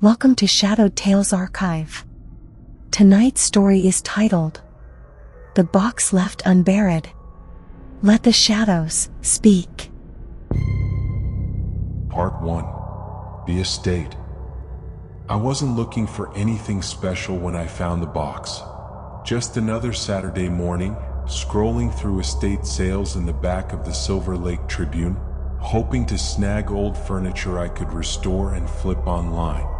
Welcome to Shadowed Tales Archive. Tonight's story is titled, The Box Left Unburied. Let the shadows speak. Part 1. The Estate. I wasn't looking for anything special when I found the box. Just another Saturday morning, scrolling through estate sales in the back of the Silver Lake Tribune, hoping to snag old furniture I could restore and flip online.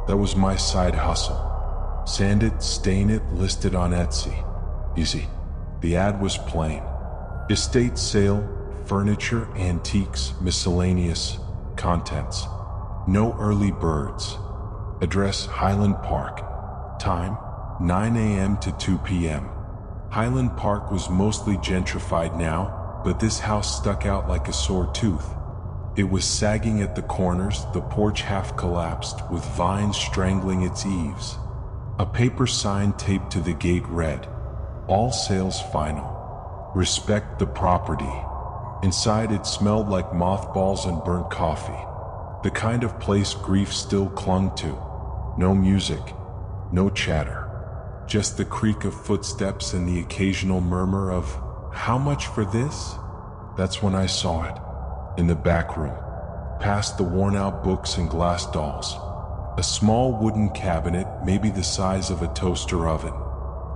That was my side hustle. Sand it, stain it, list it on Etsy. Easy. The ad was plain. Estate sale, furniture, antiques, miscellaneous, contents. No early birds. Address Highland Park. Time 9 a.m. to 2 p.m. Highland Park was mostly gentrified now, but this house stuck out like a sore tooth. It was sagging at the corners, the porch half collapsed, with vines strangling its eaves. A paper sign taped to the gate read, "All sales final. Respect the property." Inside it smelled like mothballs and burnt coffee. The kind of place grief still clung to. No music, no chatter. Just the creak of footsteps and the occasional murmur of, "How much for this?" That's when I saw it. In the back room, past the worn-out books and glass dolls. A small wooden cabinet, maybe the size of a toaster oven.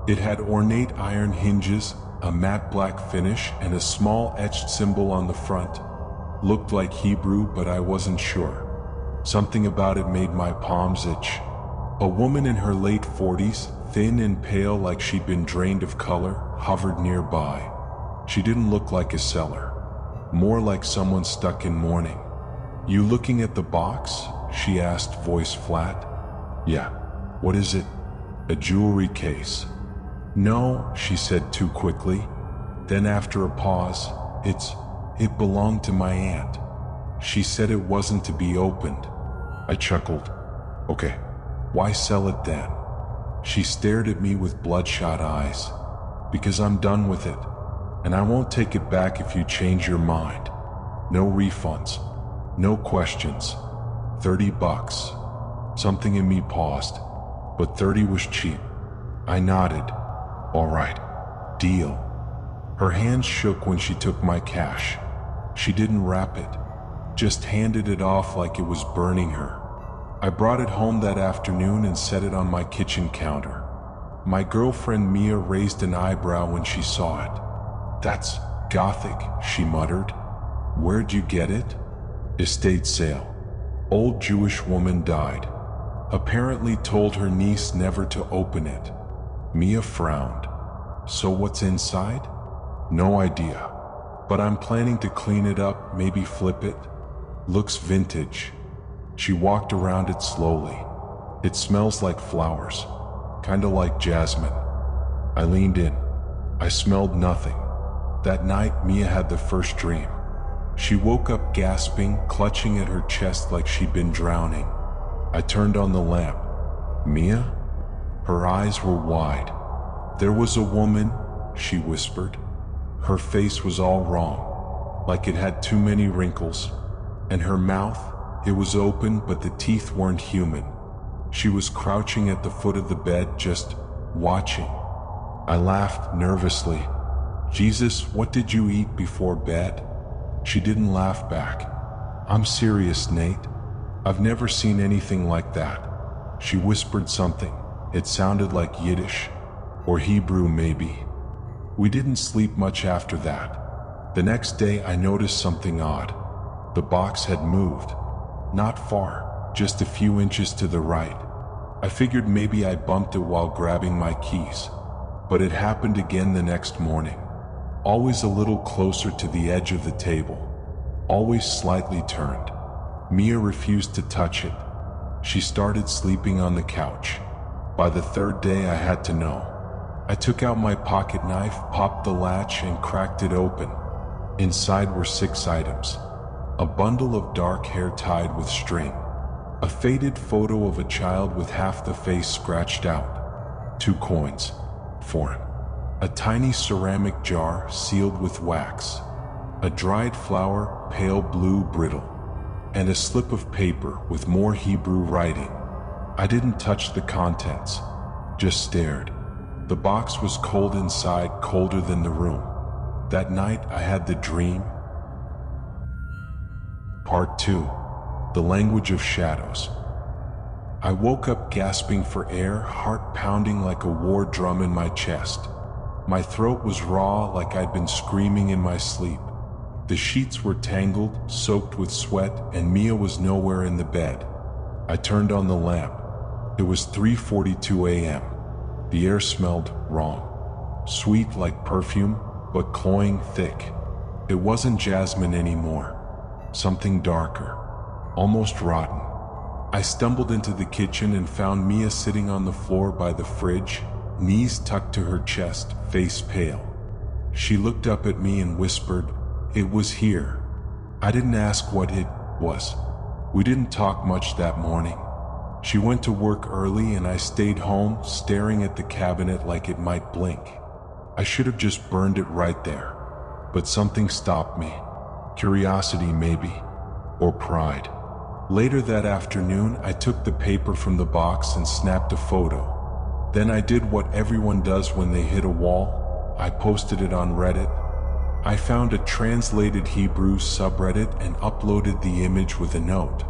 It had ornate iron hinges, a matte black finish, and a small etched symbol on the front. Looked like Hebrew, but I wasn't sure. Something about it made my palms itch. A woman in her late 40s, thin and pale like she'd been drained of color, hovered nearby. She didn't look like a seller. More like someone stuck in mourning. "You looking at the box?" she asked, voice flat. "Yeah. What is it?" "A jewelry case." "No," she said too quickly. Then after a pause, It belonged to my aunt. She said it wasn't to be opened." I chuckled. "Okay, why sell it then?" She stared at me with bloodshot eyes. "Because I'm done with it. And I won't take it back if you change your mind. No refunds. No questions. $30. Something in me paused, but 30 was cheap. I nodded. "All right. Deal." Her hands shook when she took my cash. She didn't wrap it, just handed it off like it was burning her. I brought it home that afternoon and set it on my kitchen counter. My girlfriend Mia raised an eyebrow when she saw it. "That's gothic," she muttered. "Where'd you get it?" "Estate sale. Old Jewish woman died. Apparently told her niece never to open it." Mia frowned. "So what's inside?" "No idea. But I'm planning to clean it up, maybe flip it. Looks vintage." She walked around it slowly. "It smells like flowers. Kinda like jasmine." I leaned in. I smelled nothing. That night, Mia had the first dream. She woke up gasping, clutching at her chest like she'd been drowning. I turned on the lamp. "Mia?" Her eyes were wide. "There was a woman," she whispered. Her face was all wrong, like it had too many wrinkles. And her mouth, it was open, but the teeth weren't human. She was crouching at the foot of the bed, just watching. I laughed nervously. "Jesus, what did you eat before bed?" She didn't laugh back. "I'm serious, Nate. I've never seen anything like that." She whispered something. It sounded like Yiddish, or Hebrew maybe. We didn't sleep much after that. The next day I noticed something odd. The box had moved. Not far, just a few inches to the right. I figured maybe I bumped it while grabbing my keys. But it happened again the next morning. Always a little closer to the edge of the table. Always slightly turned. Mia refused to touch it. She started sleeping on the couch. By the third day I had to know. I took out my pocket knife, popped the latch, and cracked it open. Inside were 6 items. A bundle of dark hair tied with string. A faded photo of a child with half the face scratched out. 2 coins. Foreign. A tiny ceramic jar sealed with wax. A dried flower, pale blue brittle. And a slip of paper with more Hebrew writing. I didn't touch the contents, just stared. The box was cold inside, colder than the room. That night I had the dream. Part 2. The Language of Shadows. I woke up gasping for air, heart pounding like a war drum in my chest. My throat was raw, like I'd been screaming in my sleep. The sheets were tangled, soaked with sweat, and Mia was nowhere in the bed. I turned on the lamp. It was 3:42 a.m. The air smelled wrong. Sweet like perfume, but cloying thick. It wasn't jasmine anymore. Something darker, almost rotten. I stumbled into the kitchen and found Mia sitting on the floor by the fridge, knees tucked to her chest, face pale. She looked up at me and whispered, "It was here." I didn't ask what it was. We didn't talk much that morning. She went to work early and I stayed home, staring at the cabinet like it might blink. I should have just burned it right there. But something stopped me. Curiosity maybe, or pride. Later that afternoon, I took the paper from the box and snapped a photo. Then I did what everyone does when they hit a wall. I posted it on Reddit. I found a translated Hebrew subreddit and uploaded the image with a note.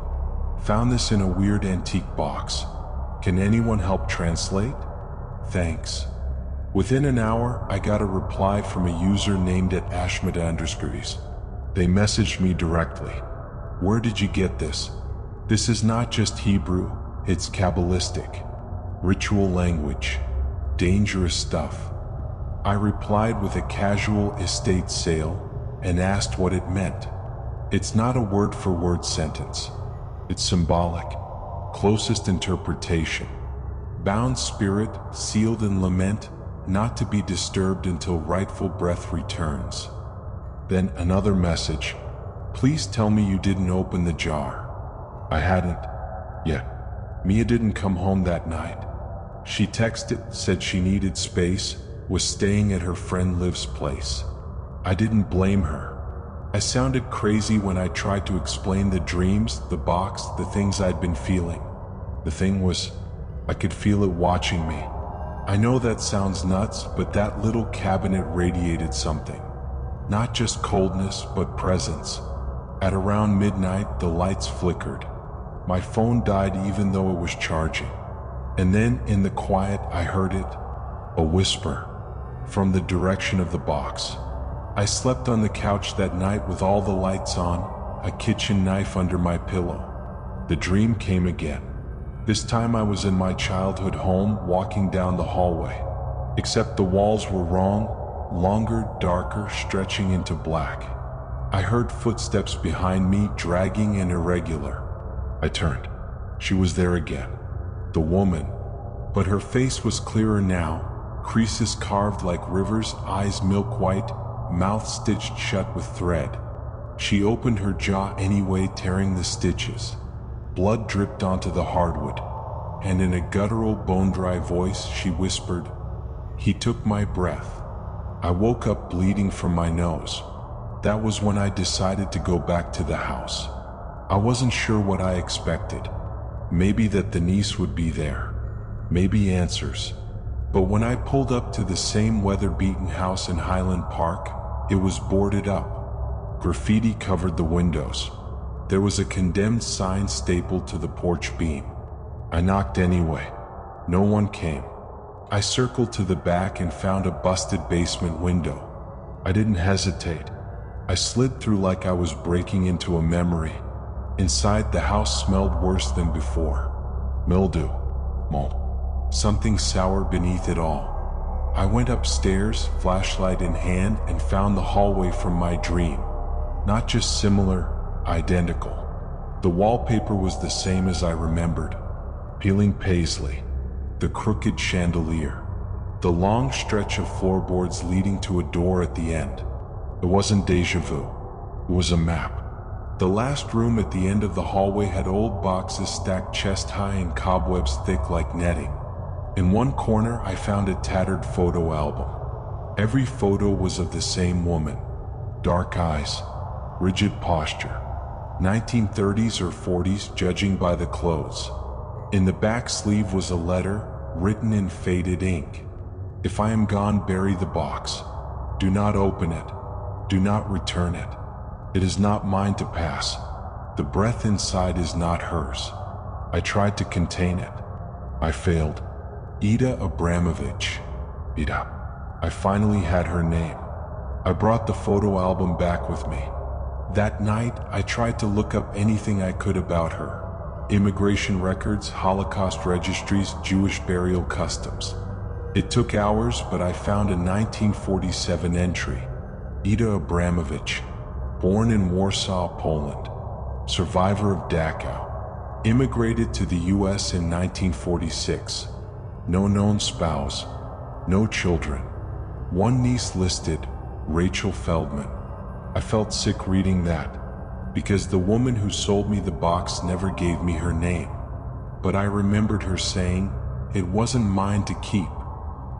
Found this in a weird antique box. Can anyone help translate? Thanks. Within an hour, I got a reply from a user named @Ashmada_. They messaged me directly. "Where did you get this? This is not just Hebrew, it's Kabbalistic. Ritual language. Dangerous stuff." I replied with a casual estate sale and asked what it meant. It's not a word-for-word sentence. It's symbolic. Closest interpretation. Bound spirit, sealed in lament, not to be disturbed until rightful breath returns. Then another message. "Please tell me you didn't open the jar." I hadn't yet. Mia didn't come home that night. She texted, said she needed space, was staying at her friend Liv's place. I didn't blame her. I sounded crazy when I tried to explain the dreams, the box, the things I'd been feeling. The thing was, I could feel it watching me. I know that sounds nuts, but that little cabinet radiated something. Not just coldness, but presence. At around midnight, the lights flickered. My phone died even though it was charging. And then, in the quiet, I heard it. A whisper. From the direction of the box. I slept on the couch that night with all the lights on, a kitchen knife under my pillow. The dream came again. This time I was in my childhood home, walking down the hallway. Except the walls were wrong, longer, darker, stretching into black. I heard footsteps behind me, dragging and irregular. I turned. She was there again. The woman. But her face was clearer now, creases carved like rivers, eyes milk white, mouth stitched shut with thread. She opened her jaw anyway, tearing the stitches. Blood dripped onto the hardwood, and in a guttural, bone-dry voice, she whispered, "He took my breath." I woke up bleeding from my nose. That was when I decided to go back to the house. I wasn't sure what I expected. Maybe that the niece would be there. Maybe answers. But when I pulled up to the same weather-beaten house in Highland Park, it was boarded up. Graffiti covered the windows. There was a condemned sign stapled to the porch beam. I knocked anyway. No one came. I circled to the back and found a busted basement window. I didn't hesitate. I slid through like I was breaking into a memory. Inside, the house smelled worse than before. Mildew. Mold. Something sour beneath it all. I went upstairs, flashlight in hand, and found the hallway from my dream. Not just similar, identical. The wallpaper was the same as I remembered. Peeling paisley. The crooked chandelier. The long stretch of floorboards leading to a door at the end. It wasn't déjà vu. It was a map. The last room at the end of the hallway had old boxes stacked chest high and cobwebs thick like netting. In one corner, I found a tattered photo album. Every photo was of the same woman. Dark eyes, rigid posture. 1930s or 40s, judging by the clothes. In the back sleeve was a letter written in faded ink. If I am gone, bury the box. Do not open it. Do not return it. It is not mine to pass. The breath inside is not hers. I tried to contain it. I failed. Ida Abramovich. Ida. I finally had her name. I brought the photo album back with me. That night, I tried to look up anything I could about her. Immigration records, Holocaust registries, Jewish burial customs. It took hours, but I found a 1947 entry. Ida Abramovich, born in Warsaw, Poland, survivor of Dachau, immigrated to the US in 1946. No known spouse, no children. One niece listed, Rachel Feldman. I felt sick reading that, because the woman who sold me the box never gave me her name. But I remembered her saying, it wasn't mine to keep.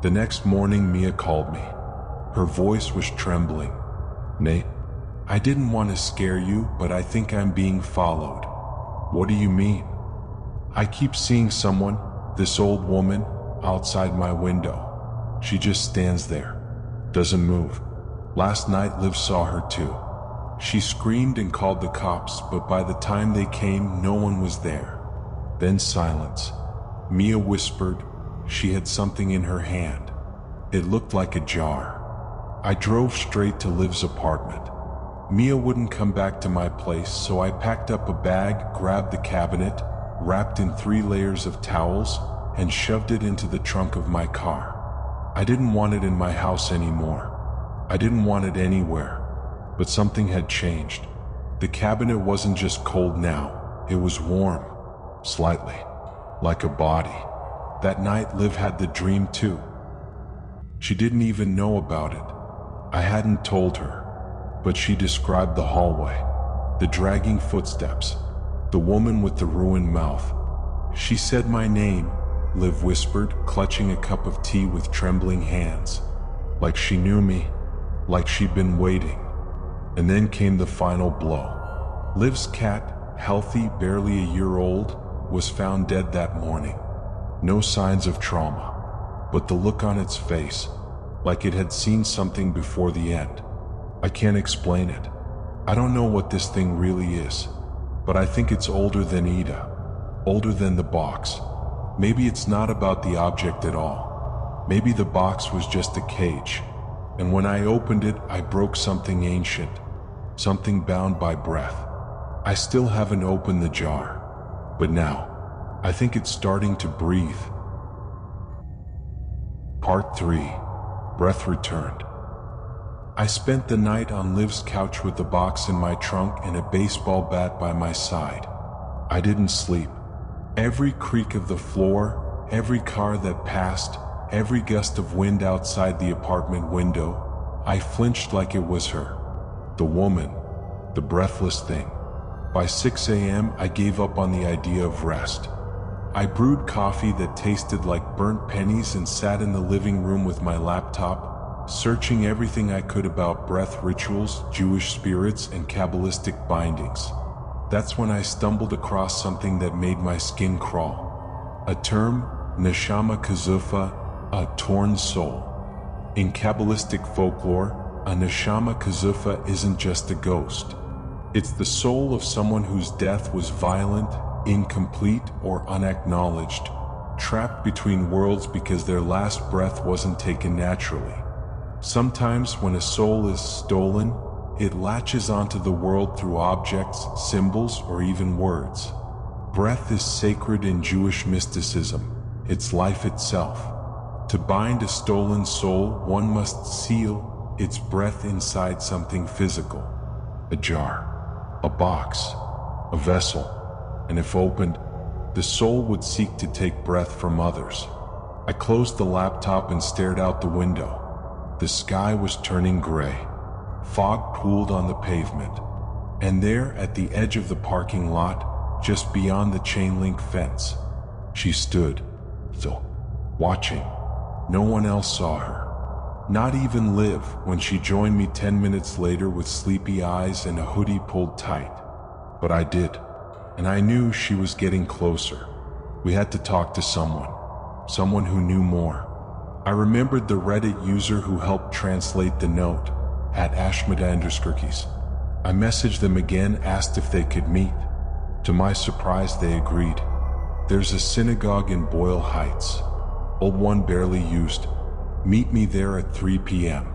The next morning, Mia called me. Her voice was trembling. Nate, I didn't want to scare you, but I think I'm being followed. What do you mean? I keep seeing someone, this old woman, outside my window. She just stands there, doesn't move. Last night, Liv saw her too. She screamed and called the cops, but by the time they came, no one was there. Then silence. Mia whispered she had something in her hand. It looked like a jar. I drove straight to Liv's apartment. Mia wouldn't come back to my place, so I packed up a bag, grabbed the cabinet, wrapped in 3 layers of towels, and shoved it into the trunk of my car. I didn't want it in my house anymore. I didn't want it anywhere. But something had changed. The cabinet wasn't just cold now, it was warm, slightly, like a body. That night, Liv had the dream too. She didn't even know about it. I hadn't told her, but she described the hallway, the dragging footsteps, the woman with the ruined mouth. She said my name, Liv whispered, clutching a cup of tea with trembling hands. Like she knew me, like she'd been waiting. And then came the final blow. Liv's cat, healthy, barely a year old, was found dead that morning. No signs of trauma, but the look on its face, like it had seen something before the end. I can't explain it. I don't know what this thing really is, but I think it's older than Ida, older than the box. Maybe it's not about the object at all. Maybe the box was just a cage, and when I opened it, I broke something ancient, something bound by breath. I still haven't opened the jar, but now, I think it's starting to breathe. Part 3. Breath returned. I spent the night on Liv's couch with the box in my trunk and a baseball bat by my side. I didn't sleep. Every creak of the floor, every car that passed, every gust of wind outside the apartment window, I flinched like it was her. The woman, the breathless thing. By 6 a.m., I gave up on the idea of rest. I brewed coffee that tasted like burnt pennies and sat in the living room with my laptop, searching everything I could about breath rituals, Jewish spirits, and Kabbalistic bindings. That's when I stumbled across something that made my skin crawl. A term, neshama kazufa, a torn soul. In Kabbalistic folklore, a neshama kazufa isn't just a ghost. It's the soul of someone whose death was violent, incomplete, or unacknowledged, trapped between worlds because their last breath wasn't taken naturally. Sometimes when a soul is stolen, it latches onto the world through objects, symbols, or even words. Breath is sacred in Jewish mysticism. It's life itself. To bind a stolen soul, one must seal its breath inside something physical. A jar, a box, a vessel. And if opened, the soul would seek to take breath from others. I closed the laptop and stared out the window. The sky was turning gray. Fog pooled on the pavement. And there, at the edge of the parking lot, just beyond the chain-link fence, she stood, still, watching. No one else saw her. Not even Liv, when she joined me 10 minutes later with sleepy eyes and a hoodie pulled tight. But I did. And I knew she was getting closer. We had to talk to someone who knew more. I remembered the Reddit user who helped translate the note, at @Ashmada_Skirkis. I messaged them again, asked if they could meet. To my surprise, they agreed. There's a synagogue in Boyle Heights. Old one, barely used. Meet me there at 3 p.m.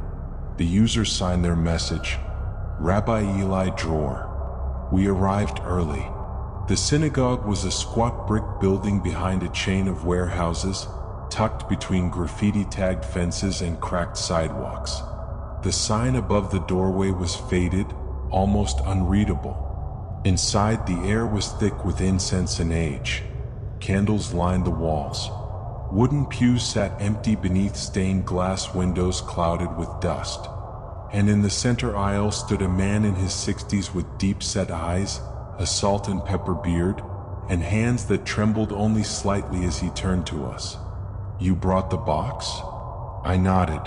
The user signed their message, Rabbi Eli Dror. We arrived early. The synagogue was a squat brick building behind a chain of warehouses, tucked between graffiti-tagged fences and cracked sidewalks. The sign above the doorway was faded, almost unreadable. Inside, the air was thick with incense and age. Candles lined the walls. Wooden pews sat empty beneath stained glass windows clouded with dust. And in the center aisle stood a man in his 60s with deep-set eyes, a salt and pepper beard, and hands that trembled only slightly as he turned to us. "You brought the box?" I nodded.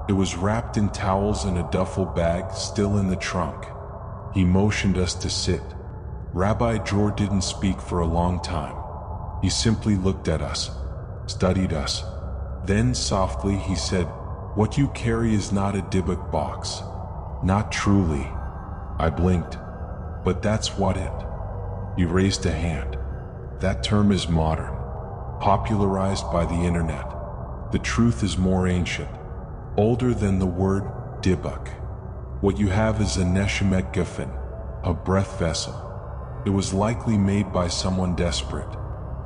It was wrapped in towels and a duffel bag still in the trunk. He motioned us to sit. Rabbi Dror didn't speak for a long time. He simply looked at us, studied us. Then softly he said, "What you carry is not a Dybbuk box. Not truly." I blinked. "But that's what it." He raised a hand. "That term is modern, popularized by the internet. The truth is more ancient, older than the word Dybbuk. What you have is a neshemet geffen, a breath vessel. It was likely made by someone desperate,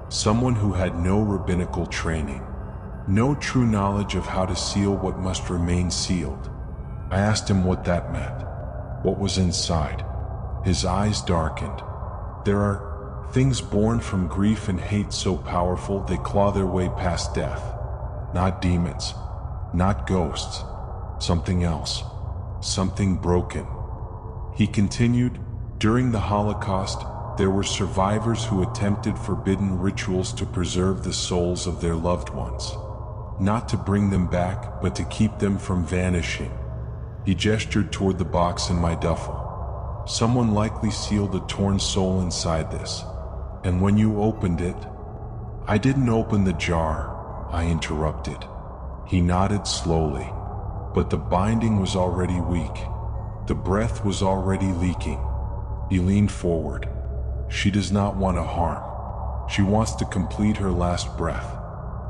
someone who had no rabbinical training, no true knowledge of how to seal what must remain sealed." I asked him what that meant, what was inside. His eyes darkened. "There are things born from grief and hate so powerful they claw their way past death. Not demons, not ghosts, something else, something broken." He continued, "During the Holocaust, there were survivors who attempted forbidden rituals to preserve the souls of their loved ones. Not to bring them back, but to keep them from vanishing." He gestured toward the box in my duffel. "Someone likely sealed a torn soul inside this. And when you opened it—" "I didn't open the jar," I interrupted. He nodded slowly. "But the binding was already weak. The breath was already leaking." He leaned forward. "She does not want to harm. She wants to complete her last breath,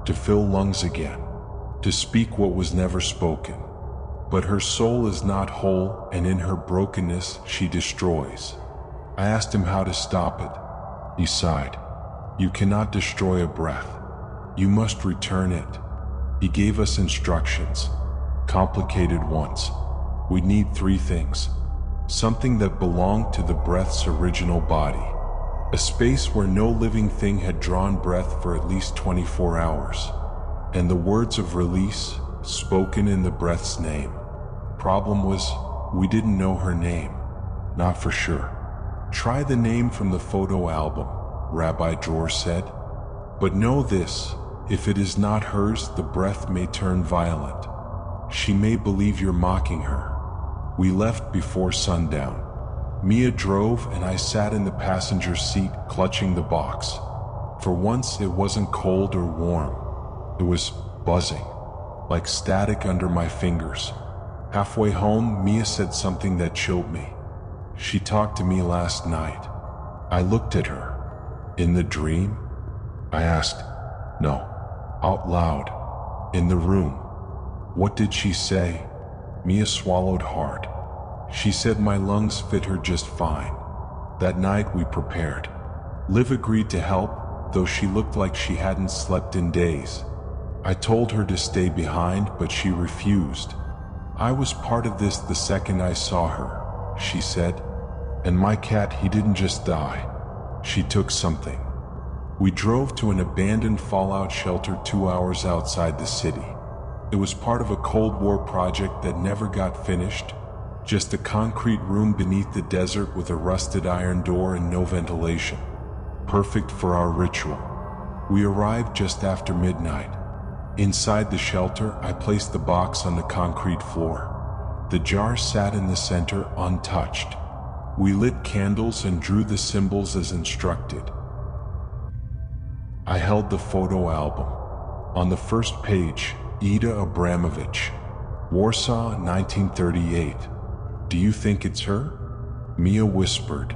to fill lungs again, to speak what was never spoken. But her soul is not whole, and in her brokenness she destroys." I asked him how to stop it. He sighed. "You cannot destroy a breath. You must return it." He gave us instructions, complicated ones. We need 3 things. Something that belonged to the breath's original body. A space where no living thing had drawn breath for at least 24 hours. And the words of release, spoken in the breath's name. Problem was, we didn't know her name. Not for sure. "Try the name from the photo album," Rabbi Dror said. "But know this, if it is not hers, the breath may turn violent. She may believe you're mocking her." We left before sundown. Mia drove and I sat in the passenger seat clutching the box. For once it wasn't cold or warm. It was buzzing, like static under my fingers. Halfway home, Mia said something that chilled me. She talked to me last night. I looked at her. "In the dream?" I asked. "No." Out loud. "In the room." "What did she say?" Mia swallowed hard. "She said my lungs fit her just fine." That night we prepared. Liv agreed to help, though she looked like she hadn't slept in days. I told her to stay behind, but she refused. "I was part of this the second I saw her," she said. "And my cat, he didn't just die. She took something." We drove to an abandoned fallout shelter 2 hours outside the city. It was part of a Cold War project that never got finished, just a concrete room beneath the desert with a rusted iron door and no ventilation. Perfect for our ritual. We arrived just after midnight. Inside the shelter, I placed the box on the concrete floor. The jar sat in the center, untouched. We lit candles and drew the symbols as instructed. I held the photo album. On the first page, Ida Abramovich, Warsaw, 1938. Do you think it's her? Mia whispered.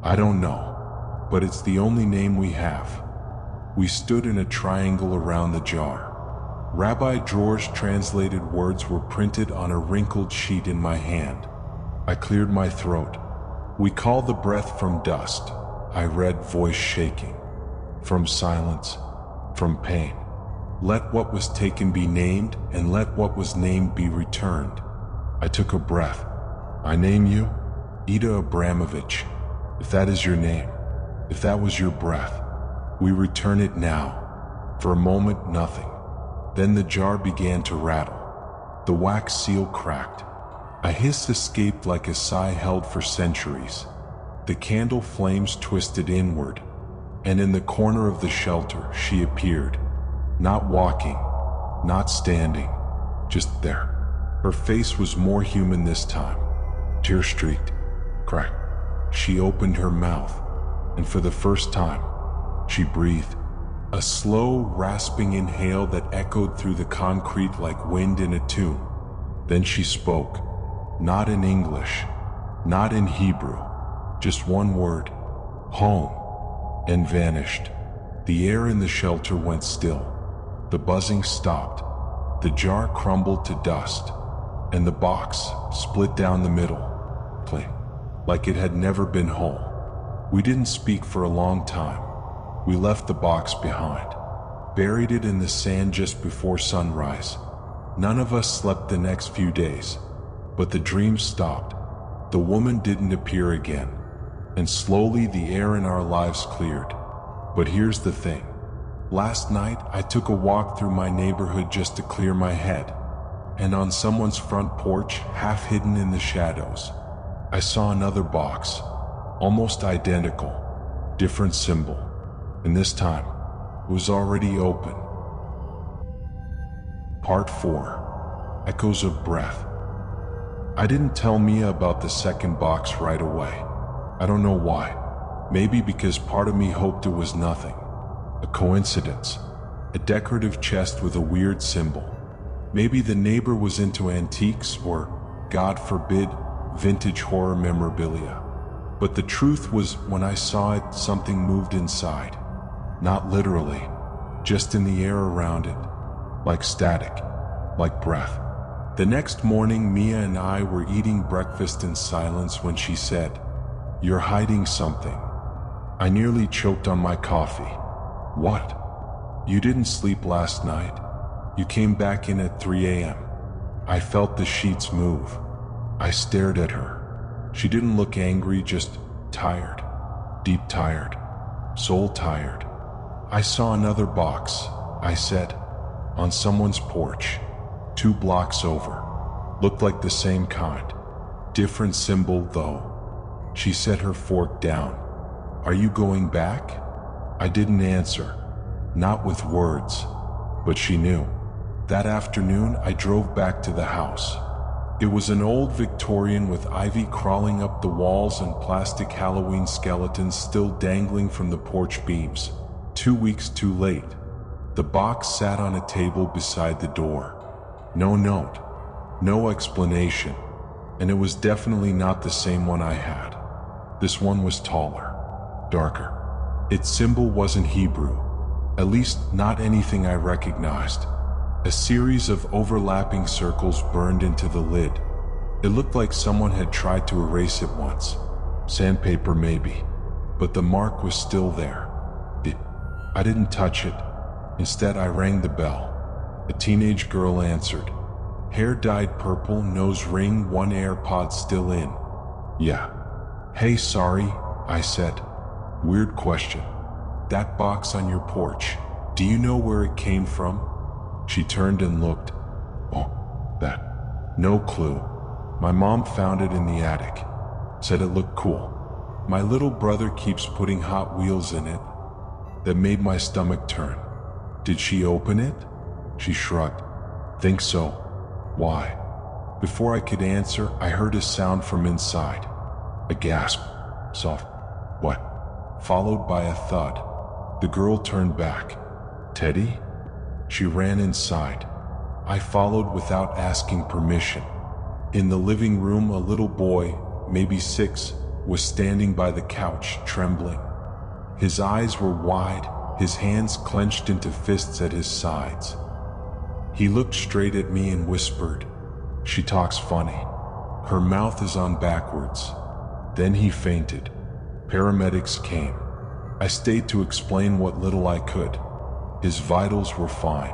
I don't know, but it's the only name we have. We stood in a triangle around the jar. Rabbi George's translated words were printed on a wrinkled sheet in my hand. I cleared my throat. We call the breath from dust, I read, voice shaking. From silence, from pain. Let what was taken be named, and let what was named be returned. I took a breath. I name you, Ida Abramovich. If that is your name, if that was your breath, we return it now. For a moment, nothing. Then the jar began to rattle. The wax seal cracked. A hiss escaped like a sigh held for centuries. The candle flames twisted inward, and in the corner of the shelter she appeared. Not walking, not standing, just there. Her face was more human this time. Tear-streaked, cracked. She opened her mouth, and for the first time, she breathed. A slow, rasping inhale that echoed through the concrete like wind in a tune. Then she spoke, not in English, not in Hebrew, just one word, home, and vanished. The air in the shelter went still. The buzzing stopped. The jar crumbled to dust, and the box split down the middle, clean, like it had never been whole. We didn't speak for a long time. We left the box behind, buried it in the sand just before sunrise. None of us slept the next few days, but the dream stopped. The woman didn't appear again, and slowly the air in our lives cleared. But here's the thing. Last night, I took a walk through my neighborhood just to clear my head, and on someone's front porch, half hidden in the shadows, I saw another box, almost identical, different symbol, and this time, it was already open. Part 4. Echoes of Breath. I didn't tell Mia about the second box right away. I don't know why. Maybe because part of me hoped it was nothing. A coincidence. A decorative chest with a weird symbol. Maybe the neighbor was into antiques or, God forbid, vintage horror memorabilia. But the truth was, when I saw it, something moved inside. Not literally, just in the air around it. Like static, like breath. The next morning, Mia and I were eating breakfast in silence when she said, "You're hiding something." I nearly choked on my coffee. What? You didn't sleep last night. You came back in at 3 a.m. I felt the sheets move. I stared at her. She didn't look angry, just tired. Deep tired. Soul tired. I saw another box, I said, on someone's porch, 2 blocks over. Looked like the same kind. Different symbol though. She set her fork down. Are you going back? I didn't answer. Not with words. But she knew. That afternoon, I drove back to the house. It was an old Victorian with ivy crawling up the walls and plastic Halloween skeletons still dangling from the porch beams. 2 weeks too late. The box sat on a table beside the door. No note. No explanation. And it was definitely not the same one I had. This one was taller. Darker. Its symbol wasn't Hebrew. At least not anything I recognized. A series of overlapping circles burned into the lid. It looked like someone had tried to erase it once. Sandpaper maybe. But the mark was still there. I didn't touch it. Instead, I rang the bell. A teenage girl answered. Hair dyed purple, nose ring, 1 AirPod still in. Yeah. Hey, sorry, I said. Weird question. That box on your porch, do you know where it came from? She turned and looked. Oh, that. No clue. My mom found it in the attic. Said it looked cool. My little brother keeps putting Hot Wheels in it. That made my stomach turn. Did she open it? She shrugged. Think so. Why? Before I could answer, I heard a sound from inside. A gasp. Soft. What? Followed by a thud. The girl turned back. Teddy? She ran inside. I followed without asking permission. In the living room, a little boy, maybe 6, was standing by the couch, trembling. His eyes were wide, his hands clenched into fists at his sides. He looked straight at me and whispered, "She talks funny. Her mouth is on backwards." Then he fainted. Paramedics came. I stayed to explain what little I could. His vitals were fine.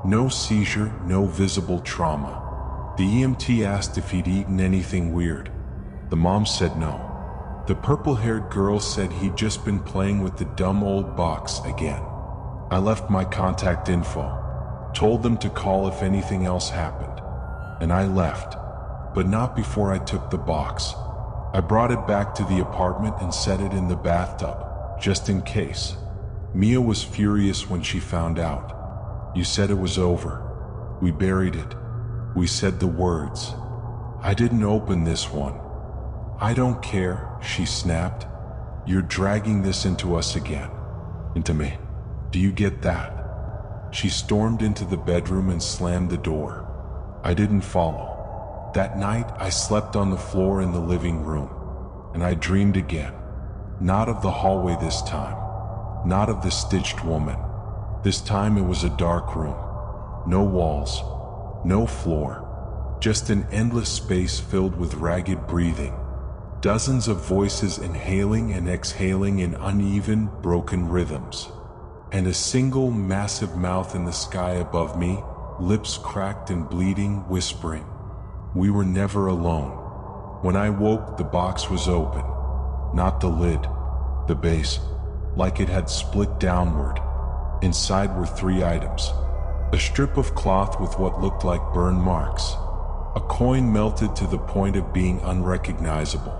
No seizure, no visible trauma. The EMT asked if he'd eaten anything weird. The mom said no. The purple-haired girl said he'd just been playing with the dumb old box again. I left my contact info, told them to call if anything else happened, and I left, but not before I took the box. I brought it back to the apartment and set it in the bathtub, just in case. Mia was furious when she found out. "You said it was over. We buried it. We said the words. I didn't open this one." "I don't care," she snapped. "You're dragging this into us again. Into me. Do you get that?" She stormed into the bedroom and slammed the door. I didn't follow. That night, I slept on the floor in the living room, and I dreamed again. Not of the hallway this time. Not of the stitched woman. This time it was a dark room. No walls. No floor. Just an endless space filled with ragged breathing. Dozens of voices inhaling and exhaling in uneven, broken rhythms. And a single massive mouth in the sky above me, lips cracked and bleeding, whispering. We were never alone. When I woke, the box was open. Not the lid. The base. Like it had split downward. Inside were 3 items. A strip of cloth with what looked like burn marks. A coin melted to the point of being unrecognizable.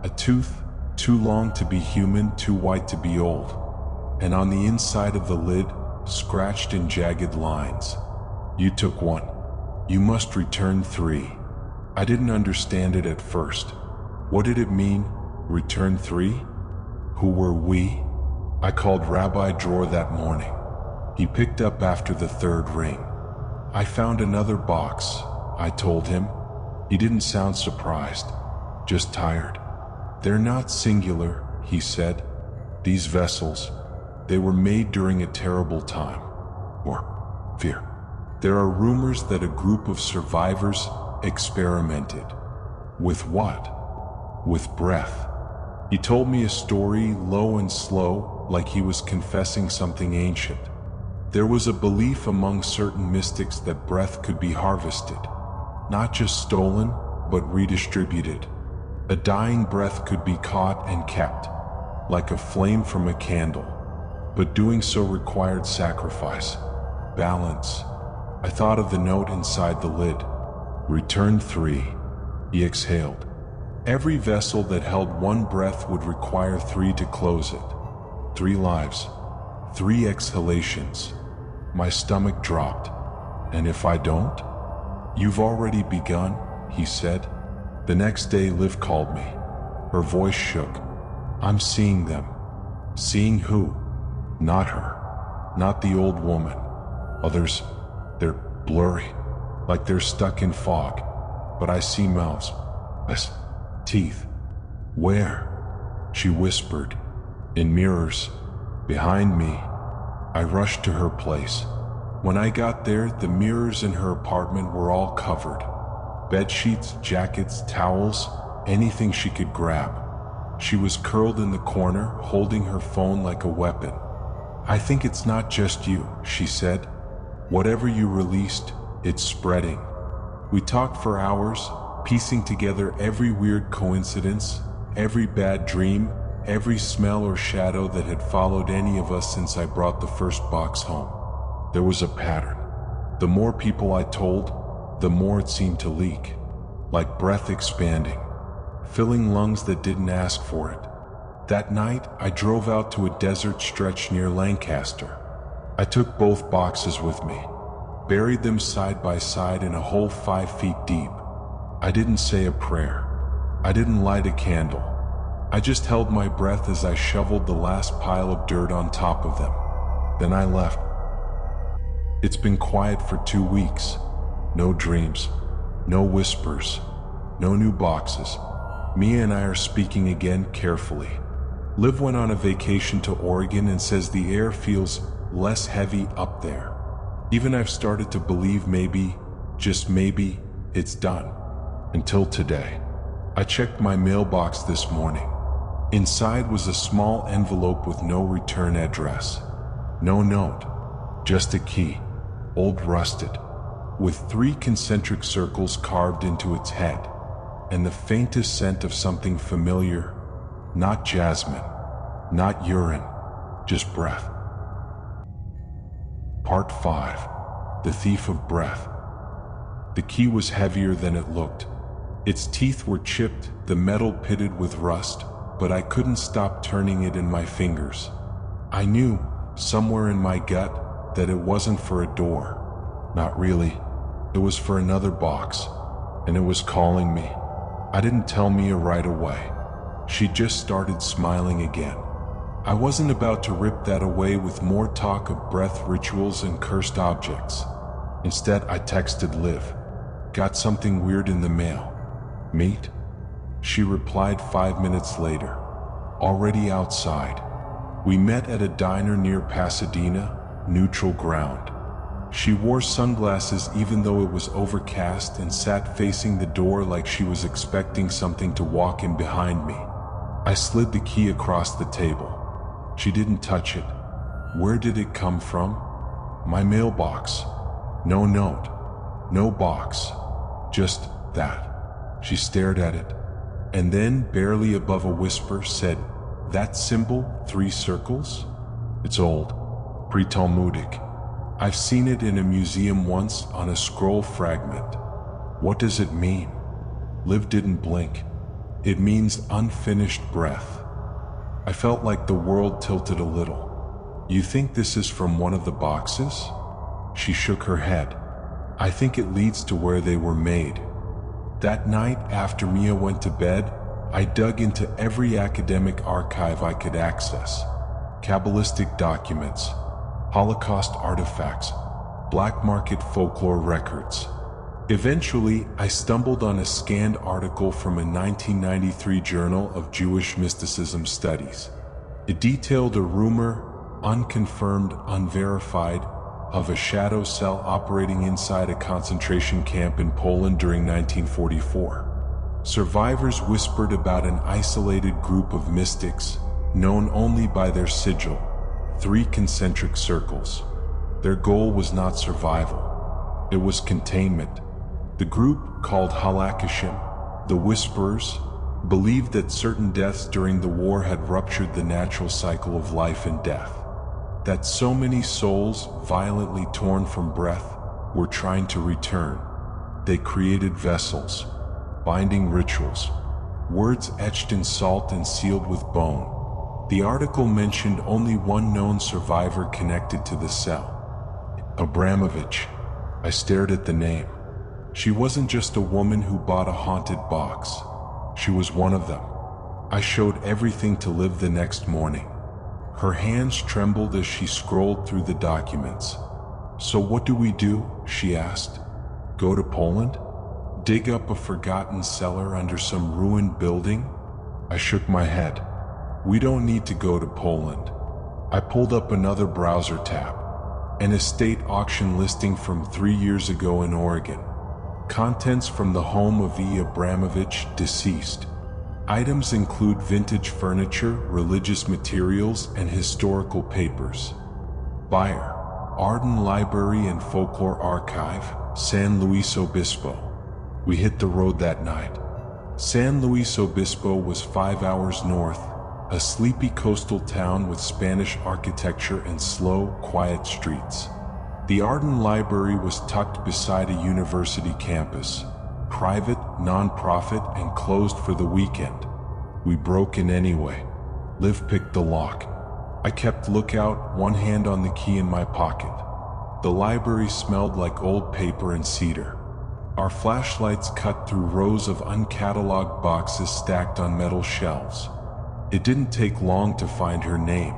A tooth, too long to be human, too white to be old. And on the inside of the lid, scratched in jagged lines. "You took 1. You must return 3. I didn't understand it at first. What did it mean, return 3? Who were we? I called Rabbi Dror that morning. He picked up after the 3rd ring. "I found another box," I told him. He didn't sound surprised, just tired. "They're not singular," he said. "These vessels, they were made during a terrible time. Or fear. There are rumors that a group of survivors experimented." With what? With breath. He told me a story, low and slow, like he was confessing something ancient. There was a belief among certain mystics that breath could be harvested. Not just stolen, but redistributed. A dying breath could be caught and kept, like a flame from a candle. But doing so required sacrifice, balance. I thought of the note inside the lid. "Return 3. He exhaled. Every vessel that held 1 breath would require 3 to close it. 3 lives. 3 exhalations. My stomach dropped. "And if I don't?" "You've already begun," he said. The next day, Liv called me. Her voice shook. "I'm seeing them." "Seeing who?" "Not her. Not the old woman. Others, they're blurry, like they're stuck in fog. But I see mouths. Teeth." "Where?" She whispered. "In mirrors. Behind me." I rushed to her place. When I got there, the mirrors in her apartment were all covered. Bed sheets, jackets, towels, anything she could grab. She was curled in the corner, holding her phone like a weapon. "I think it's not just you," she said. "Whatever you released, it's spreading." We talked for hours, piecing together every weird coincidence, every bad dream, every smell or shadow that had followed any of us since I brought the first box home. There was a pattern. The more people I told, the more it seemed to leak, like breath expanding, filling lungs that didn't ask for it. That night, I drove out to a desert stretch near Lancaster. I took both boxes with me, buried them side by side in a hole 5 feet deep. I didn't say a prayer. I didn't light a candle. I just held my breath as I shoveled the last pile of dirt on top of them. Then I left. It's been quiet for 2 weeks. No dreams, no whispers, no new boxes. Mia and I are speaking again carefully. Liv went on a vacation to Oregon and says the air feels less heavy up there. Even I've started to believe maybe, just maybe, it's done. Until today. I checked my mailbox this morning. Inside was a small envelope with no return address. No note, just a key, old rusted, with 3 concentric circles carved into its head, and the faintest scent of something familiar. Not jasmine, not urine, just breath. Part 5. The Thief of Breath. The key was heavier than it looked. Its teeth were chipped, the metal pitted with rust, but I couldn't stop turning it in my fingers. I knew, somewhere in my gut, that it wasn't for a door. Not really. It was for another box, and it was calling me. I didn't tell Mia right away. She just started smiling again. I wasn't about to rip that away with more talk of breath rituals and cursed objects. Instead, I texted Liv. Got something weird in the mail. Meet? She replied 5 minutes later. Already outside. We met at a diner near Pasadena, neutral ground. She wore sunglasses even though it was overcast and sat facing the door like she was expecting something to walk in behind me. I slid the key across the table. She didn't touch it. Where did it come from? My mailbox. No note. No box. Just that. She stared at it, and then, barely above a whisper, said, "That symbol, 3 circles? It's old. Pre-Talmudic. I've seen it in a museum once on a scroll fragment. What does it mean?" Liv didn't blink. It means unfinished breath. I felt like the world tilted a little. You think this is from one of the boxes? She shook her head. I think it leads to where they were made. That night after Mia went to bed, I dug into every academic archive I could access. Kabbalistic documents, Holocaust artifacts, black market folklore records. Eventually, I stumbled on a scanned article from a 1993 Journal of Jewish Mysticism Studies. It detailed a rumor, unconfirmed, unverified, of a shadow cell operating inside a concentration camp in Poland during 1944. Survivors whispered about an isolated group of mystics, known only by their sigil, 3 concentric circles. Their goal was not survival. It was containment. The group, called Halakashim, the Whisperers, believed that certain deaths during the war had ruptured the natural cycle of life and death. That so many souls, violently torn from breath, were trying to return. They created vessels, binding rituals, words etched in salt and sealed with bone. The article mentioned only one known survivor connected to the cell. Abramovich. I stared at the name. She wasn't just a woman who bought a haunted box. She was one of them. I showed everything to Liv the next morning. Her hands trembled as she scrolled through the documents. "So what do we do?" she asked. "Go to Poland? Dig up a forgotten cellar under some ruined building?" I shook my head. "We don't need to go to Poland." I pulled up another browser tab. An estate auction listing from 3 years ago in Oregon. Contents from the home of E. Abramovich, deceased. Items include vintage furniture, religious materials, and historical papers. Buyer: Arden Library and Folklore Archive, San Luis Obispo. We hit the road that night. San Luis Obispo was 5 hours north, a sleepy coastal town with Spanish architecture and slow, quiet streets. The Arden Library was tucked beside a university campus, private, non-profit, and closed for the weekend. We broke in anyway. Liv picked the lock. I kept lookout, one hand on the key in my pocket. The library smelled like old paper and cedar. Our flashlights cut through rows of uncatalogued boxes stacked on metal shelves. It didn't take long to find her name.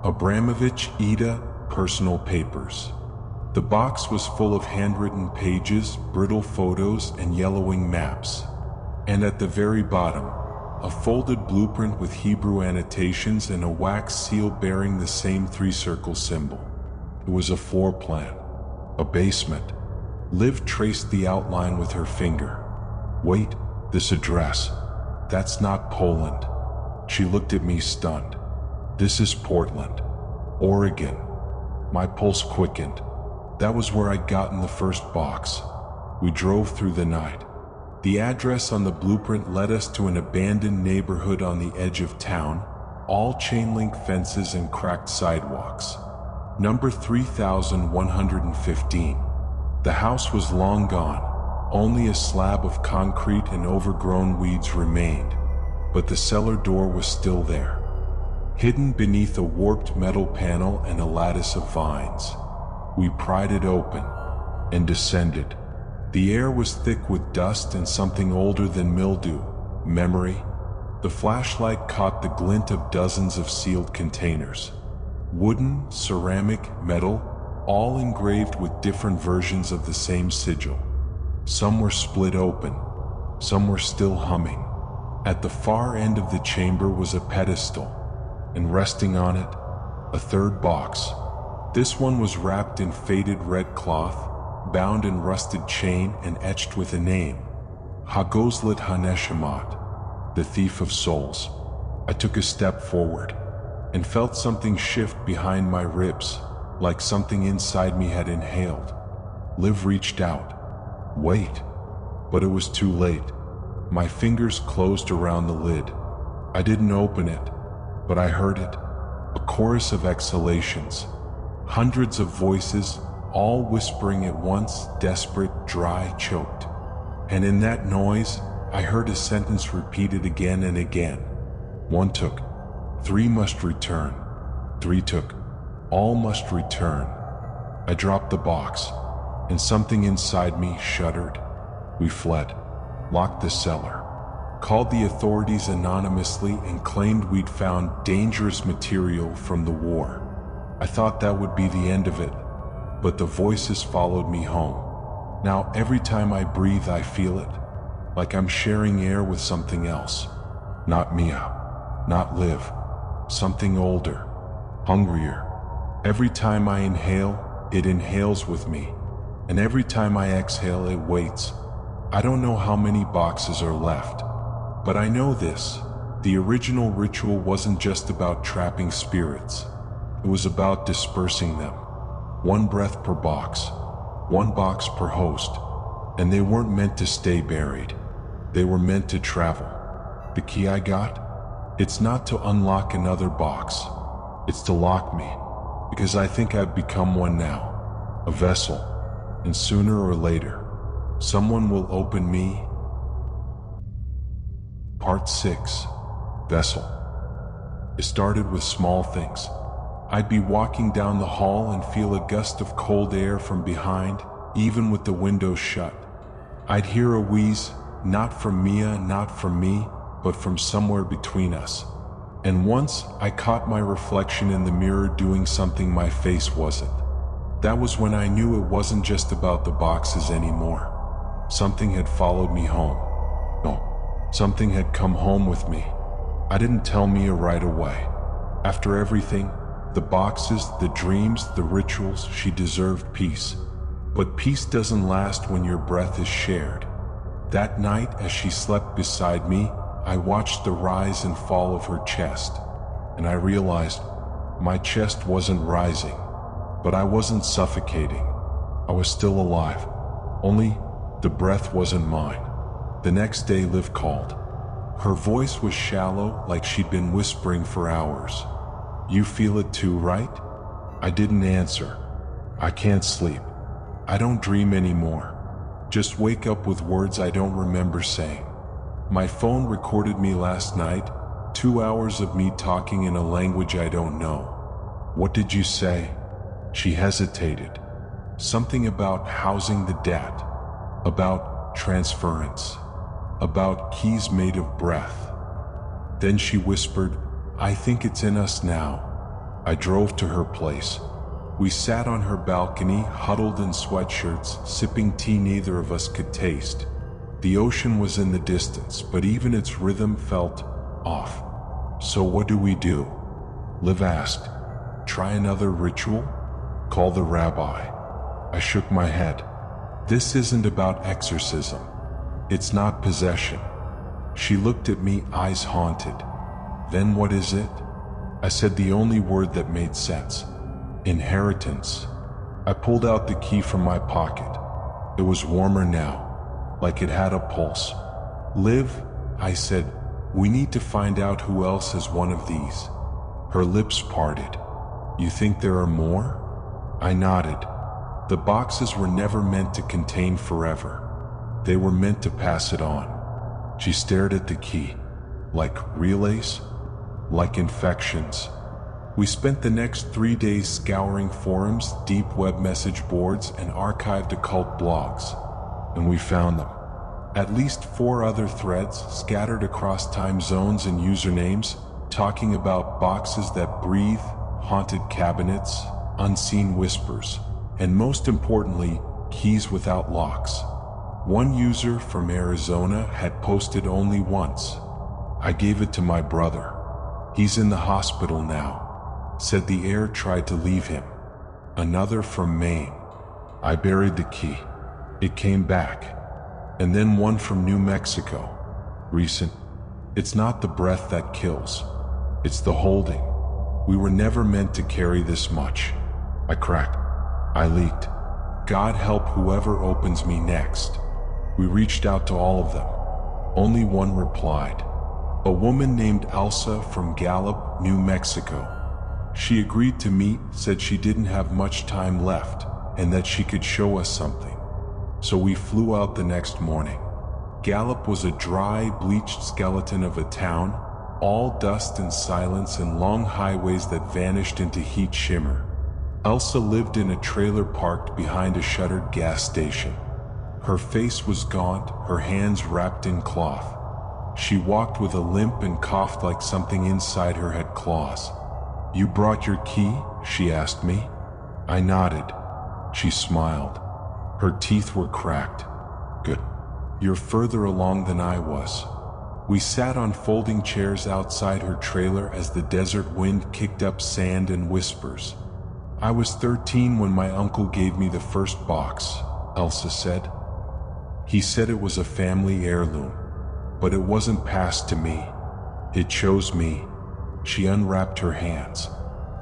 Abramovich Ida, personal papers. The box was full of handwritten pages, brittle photos, and yellowing maps. And at the very bottom, a folded blueprint with Hebrew annotations and a wax seal bearing the same three-circle symbol. It was a floor plan. A basement. Liv traced the outline with her finger. Wait, this address. That's not Poland. She looked at me stunned. This is Portland, Oregon. My pulse quickened. That was where I'd gotten the first box. We drove through the night. The address on the blueprint led us to an abandoned neighborhood on the edge of town, all chain-link fences and cracked sidewalks. Number 3115. The house was long gone. Only a slab of concrete and overgrown weeds remained, but the cellar door was still there, hidden beneath a warped metal panel and a lattice of vines. We pried it open and descended. The air was thick with dust and something older than mildew, memory. The flashlight caught the glint of dozens of sealed containers. Wooden, ceramic, metal, all engraved with different versions of the same sigil. Some were split open, some were still humming. At the far end of the chamber was a pedestal, and resting on it, a third box. This one was wrapped in faded red cloth, bound in rusted chain and etched with a name. Hagozlit Haneshamat, the thief of souls. I took a step forward, and felt something shift behind my ribs, like something inside me had inhaled. Liv reached out. Wait. But it was too late. My fingers closed around the lid. I didn't open it, but I heard it. A chorus of exhalations. Hundreds of voices, all whispering at once, desperate, dry, choked. And in that noise, I heard a sentence repeated again and again. One took. 3 must return. 3 took. All must return. I dropped the box, and something inside me shuddered. We fled, locked the cellar, called the authorities anonymously, and claimed we'd found dangerous material from the war. I thought that would be the end of it, but the voices followed me home. Now every time I breathe I feel it, like I'm sharing air with something else. Not Mia, not Liv, something older, hungrier. Every time I inhale, it inhales with me, and every time I exhale, it waits. I don't know how many boxes are left, but I know this: the original ritual wasn't just about trapping spirits. It was about dispersing them. 1 breath per box, 1 box per host, and they weren't meant to stay buried. They were meant to travel. The key I got? It's not to unlock another box. It's to lock me, because I think I've become one now, a vessel, and sooner or later, someone will open me. Part 6. Vessel. It started with small things. I'd be walking down the hall and feel a gust of cold air from behind, even with the windows shut. I'd hear a wheeze, not from Mia, not from me, but from somewhere between us. And once I caught my reflection in the mirror doing something my face wasn't. That was when I knew it wasn't just about the boxes anymore. Something had followed me home. No, something had come home with me. I didn't tell Mia right away. After everything, the boxes, the dreams, the rituals, she deserved peace. But peace doesn't last when your breath is shared. That night, as she slept beside me, I watched the rise and fall of her chest, and I realized my chest wasn't rising, but I wasn't suffocating. I was still alive, only the breath wasn't mine. The next day, Liv called. Her voice was shallow, like she'd been whispering for hours. You feel it too, right? I didn't answer. I can't sleep. I don't dream anymore. Just wake up with words I don't remember saying. My phone recorded me last night, 2 hours of me talking in a language I don't know. What did you say? She hesitated. Something about housing the debt, about transference, about keys made of breath. Then she whispered, "I think it's in us now." I drove to her place. We sat on her balcony, huddled in sweatshirts, sipping tea neither of us could taste. The ocean was in the distance, but even its rhythm felt off. "So what do we do?" Liv asked. "Try another ritual? Call the rabbi." I shook my head. "This isn't about exorcism. It's not possession." She looked at me, eyes haunted. "Then what is it?" I said the only word that made sense. "Inheritance." I pulled out the key from my pocket. It was warmer now, like it had a pulse. "Liv," I said, "we need to find out who else has one of these." Her lips parted. "You think there are more?" I nodded. The boxes were never meant to contain forever. They were meant to pass it on. She stared at the key. Like relays? Like infections? We spent the next 3 days scouring forums, deep web message boards, and archived occult blogs. And we found them. At least 4 other threads, scattered across time zones and usernames, talking about boxes that breathe, haunted cabinets, unseen whispers, and most importantly, keys without locks. One user from Arizona had posted only once. I gave it to my brother. "He's in the hospital now," said the air tried to leave him. Another from Maine. I buried the key. It came back. And then one from New Mexico. Recent. "It's not the breath that kills. It's the holding. We were never meant to carry this much." I cracked. I leaked. "God help whoever opens me next." We reached out to all of them. Only one replied. A woman named Elsa from Gallup, New Mexico. She agreed to meet, said she didn't have much time left, and that she could show us something. So we flew out the next morning. Gallup was a dry, bleached skeleton of a town, all dust and silence and long highways that vanished into heat shimmer. Elsa lived in a trailer parked behind a shuttered gas station. Her face was gaunt, her hands wrapped in cloth. She walked with a limp and coughed like something inside her had claws. "You brought your key?" she asked me. I nodded. She smiled. Her teeth were cracked. "Good. You're further along than I was." We sat on folding chairs outside her trailer as the desert wind kicked up sand and whispers. "I was 13 when my uncle gave me the first box," Elsa said. "He said it was a family heirloom, but it wasn't passed to me. It chose me." She unwrapped her hands.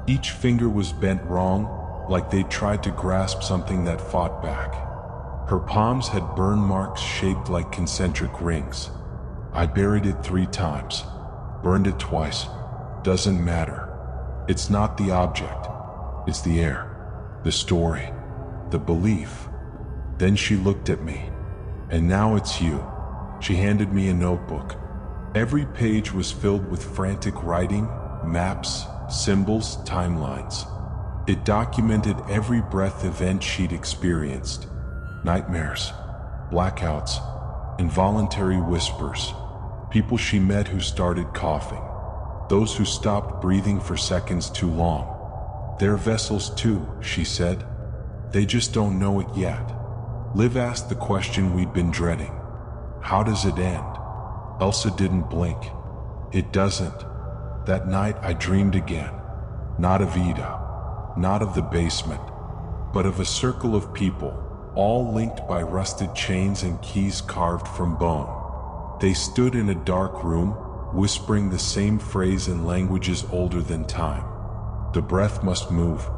Each finger was bent wrong, like they tried to grasp something that fought back. Her palms had burn marks shaped like concentric rings. I buried it 3 times, burned it twice. Doesn't matter. It's not the object. It's the air, the story, the belief. Then she looked at me. "And now it's you." She handed me a notebook. Every page was filled with frantic writing, maps, symbols, timelines. It documented every breath event she'd experienced. Nightmares, blackouts, involuntary whispers. People she met who started coughing. Those who stopped breathing for seconds too long. "They're vessels too," she said. "They just don't know it yet." Liv asked the question we'd been dreading. "How does it end?" Elsa didn't blink. "It doesn't." That night I dreamed again. Not of Ida, not of the basement, but of a circle of people, all linked by rusted chains and keys carved from bone. They stood in a dark room, whispering the same phrase in languages older than time. "The breath must move.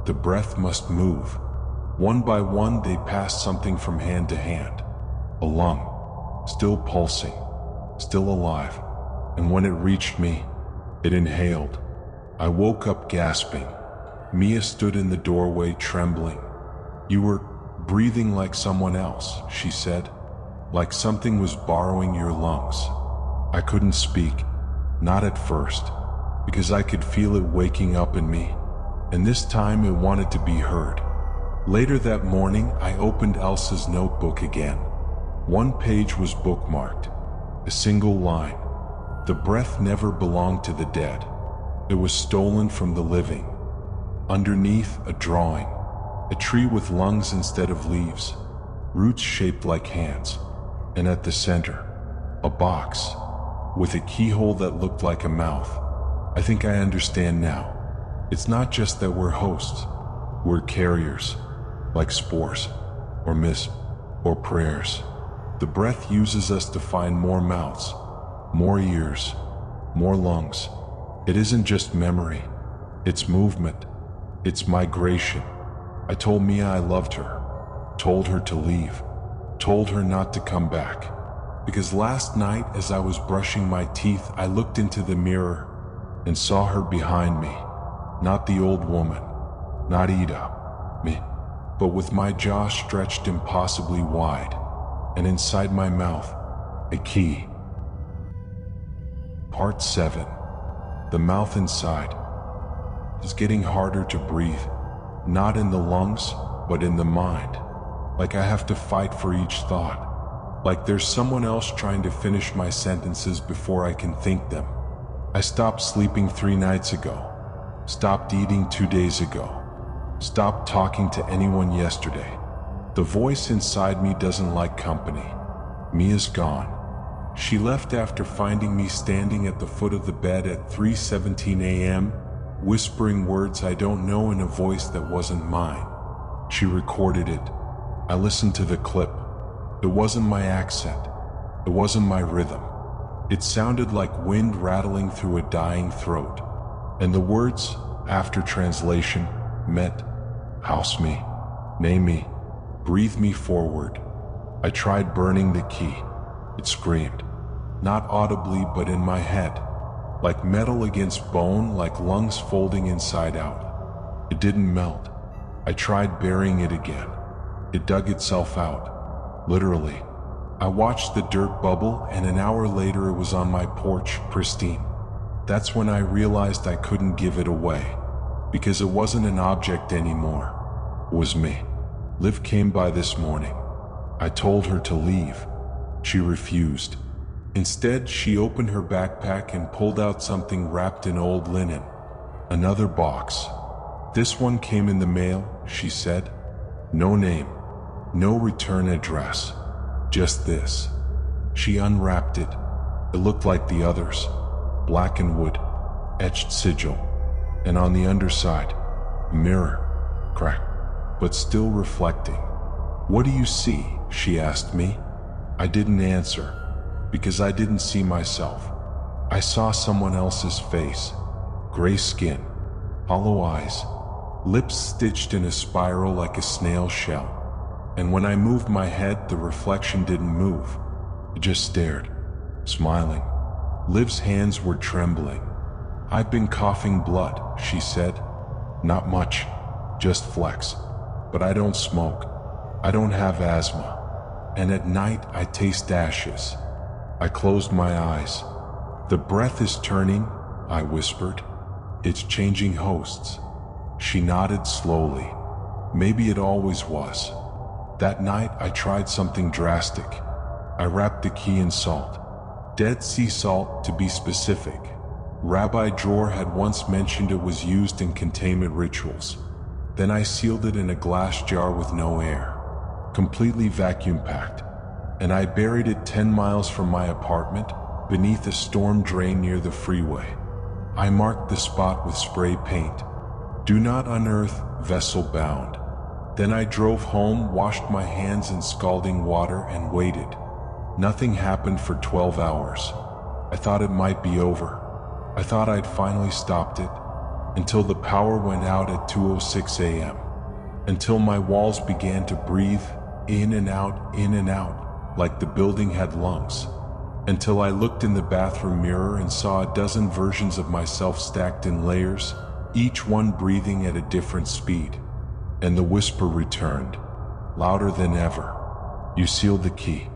The breath must move." One by one they passed something from hand to hand. A lung, still pulsing, still alive. And when it reached me, it inhaled. I woke up gasping. Mia stood in the doorway trembling. "You were breathing like someone else," she said. "Like something was borrowing your lungs." I couldn't speak, not at first, because I could feel it waking up in me, and this time it wanted to be heard. Later that morning, I opened Elsa's notebook again. One page was bookmarked, a single line. The breath never belonged to the dead. It was stolen from the living. Underneath, a drawing. A tree with lungs instead of leaves. Roots shaped like hands. And at the center, a box with a keyhole that looked like a mouth. I think I understand now. It's not just that we're hosts. We're carriers, like spores, or mist, or prayers. The breath uses us to find more mouths, more ears, more lungs. It isn't just memory. It's movement. It's migration. I told Mia I loved her. Told her to leave. Told her not to come back. Because last night, as I was brushing my teeth, I looked into the mirror and saw her behind me. Not the old woman, not Ida, me, but with my jaw stretched impossibly wide, and inside my mouth, a key. Part 7. The mouth inside. It's getting harder to breathe, not in the lungs, but in the mind. Like I have to fight for each thought. Like there's someone else trying to finish my sentences before I can think them. I stopped sleeping 3 nights ago. Stopped eating 2 days ago. Stopped talking to anyone yesterday. The voice inside me doesn't like company. Mia's gone. She left after finding me standing at the foot of the bed at 3:17 a.m., whispering words I don't know in a voice that wasn't mine. She recorded it. I listened to the clip. It wasn't my accent. It wasn't my rhythm. It sounded like wind rattling through a dying throat. And the words, after translation, meant, house me, name me, breathe me forward. I tried burning the key. It screamed, not audibly but in my head, like metal against bone, like lungs folding inside out. It didn't melt. I tried burying it again. It dug itself out. Literally. I watched the dirt bubble, and an hour later it was on my porch, pristine. That's when I realized I couldn't give it away, because it wasn't an object anymore. It was me. Liv came by this morning. I told her to leave. She refused. Instead, she opened her backpack and pulled out something wrapped in old linen. Another box. This one came in the mail, she said. No name. No return address. Just this. She unwrapped it. It looked like the others. Black and wood. Etched sigil. And on the underside, a mirror. Cracked, but still reflecting. What do you see? She asked me. I didn't answer, because I didn't see myself. I saw someone else's face. Gray skin. Hollow eyes. Lips stitched in a spiral like a snail shell. And when I moved my head, the reflection didn't move. It just stared, smiling. Liv's hands were trembling. I've been coughing blood, she said. Not much, just flecks. But I don't smoke. I don't have asthma. And at night, I taste ashes. I closed my eyes. The breath is turning, I whispered. It's changing hosts. She nodded slowly. Maybe it always was. That night, I tried something drastic. I wrapped the key in salt. Dead sea salt, to be specific. Rabbi Dror had once mentioned it was used in containment rituals. Then I sealed it in a glass jar with no air, completely vacuum-packed, and I buried it 10 miles from my apartment, beneath a storm drain near the freeway. I marked the spot with spray paint. Do not unearth, vessel bound. Then I drove home, washed my hands in scalding water, and waited. Nothing happened for 12 hours. I thought it might be over. I thought I'd finally stopped it, until the power went out at 2:06 a.m. Until my walls began to breathe, in and out, like the building had lungs. Until I looked in the bathroom mirror and saw a dozen versions of myself stacked in layers, each one breathing at a different speed. And the whisper returned, louder than ever. You sealed the key,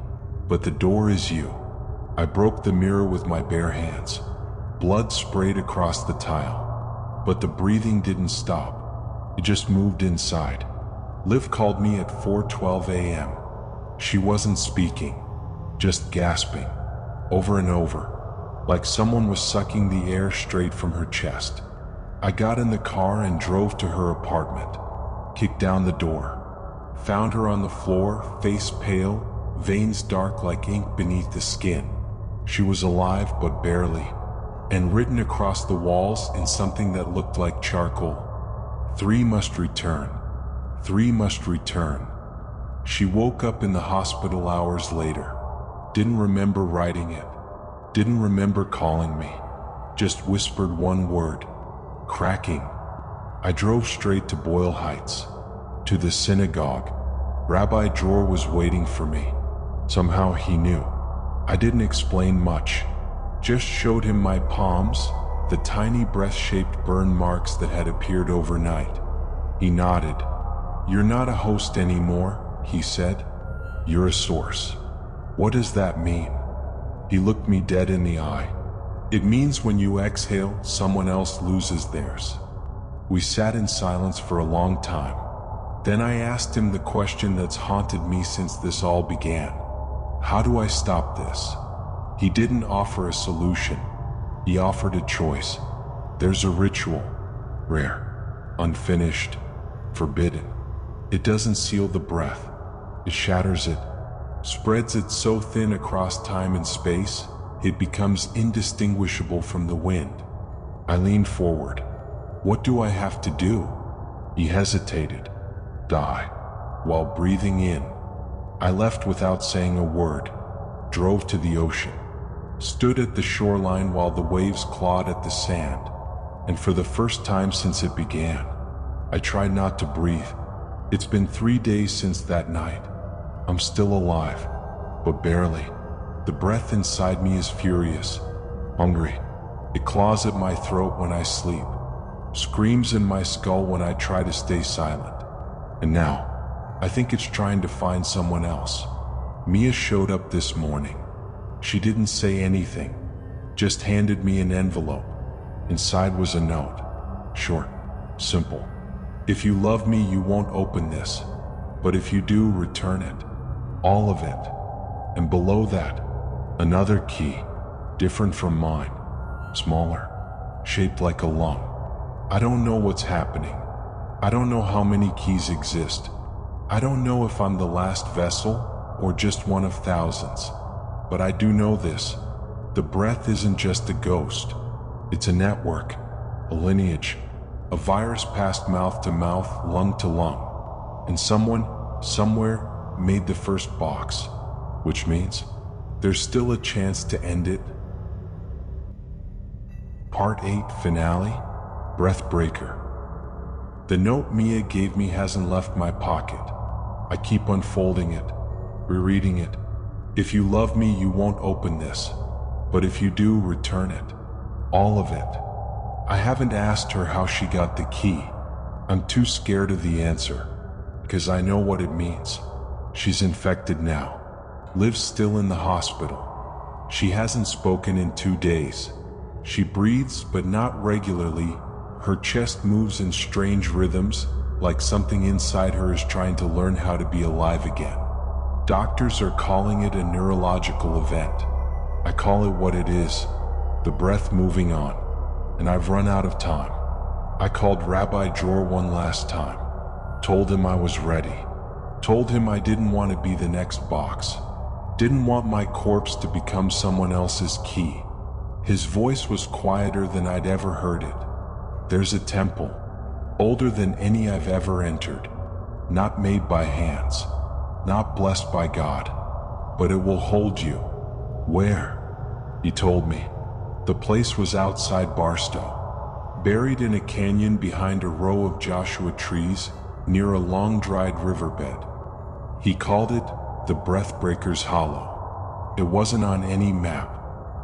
but the door is you. I broke the mirror with my bare hands. Blood sprayed across the tile, but the breathing didn't stop. It just moved inside. Liv called me at 4:12 a.m. She wasn't speaking, just gasping, over and over. like someone was sucking the air straight from her chest. I got in the car and drove to her apartment, kicked down the door, found her on the floor, face pale, veins dark like ink beneath the skin. She was alive, but barely, and written across the walls in something that looked like charcoal: 3 must return. 3 must return. She woke up in the hospital hours later. Didn't remember writing it. Didn't remember calling me. Just whispered one word: cracking. I drove straight to Boyle Heights, to the synagogue. Rabbi Dror was waiting for me. Somehow he knew. I didn't explain much, just showed him my palms, the tiny breast-shaped burn marks that had appeared overnight. He nodded. "You're not a host anymore," he said. "You're a source." "What does that mean?" He looked me dead in the eye. "It means when you exhale, someone else loses theirs." We sat in silence for a long time. Then I asked him the question that's haunted me since this all began. How do I stop this? He didn't offer a solution. He offered a choice. There's a ritual. Rare. Unfinished. Forbidden. It doesn't seal the breath. It shatters it. Spreads it so thin across time and space, it becomes indistinguishable from the wind. I leaned forward. What do I have to do? He hesitated. Die. While breathing in. I left without saying a word. Drove to the ocean. Stood at the shoreline while the waves clawed at the sand. And for the first time since it began, I tried not to breathe. It's been 3 days since that night. I'm still alive, but barely. The breath inside me is furious, hungry. It claws at my throat when I sleep, screams in my skull when I try to stay silent. And now, I think it's trying to find someone else. Mia showed up this morning. She didn't say anything, just handed me an envelope. Inside was a note. Short, simple. If you love me, you won't open this. But if you do, return it. All of it. And below that, another key, different from mine. Smaller, shaped like a lung. I don't know what's happening. I don't know how many keys exist. I don't know if I'm the last vessel or just one of thousands. But I do know this. The breath isn't just a ghost. It's a network, a lineage, a virus passed mouth to mouth, lung to lung. And someone, somewhere, made the first box, which means there's still a chance to end it. Part 8 Finale, Breathbreaker. The note Mia gave me hasn't left my pocket. I keep unfolding it, rereading it. If you love me, you won't open this. But if you do, return it. All of it. I haven't asked her how she got the key. I'm too scared of the answer, because I know what it means. She's infected now, lives still in the hospital. She hasn't spoken in 2 days. She breathes, but not regularly. Her chest moves in strange rhythms, like something inside her is trying to learn how to be alive again. Doctors are calling it a neurological event. I call it what it is, the breath moving on, and I've run out of time. I called Rabbi Dror one last time, told him I was ready, told him I didn't want to be the next box, didn't want my corpse to become someone else's key. His voice was quieter than I'd ever heard it. There's a temple, older than any I've ever entered, not made by hands, not blessed by God, but it will hold you. Where? He told me. The place was outside Barstow, buried in a canyon behind a row of Joshua trees near a long-dried riverbed. He called it the Breathbreaker's Hollow. It wasn't on any map,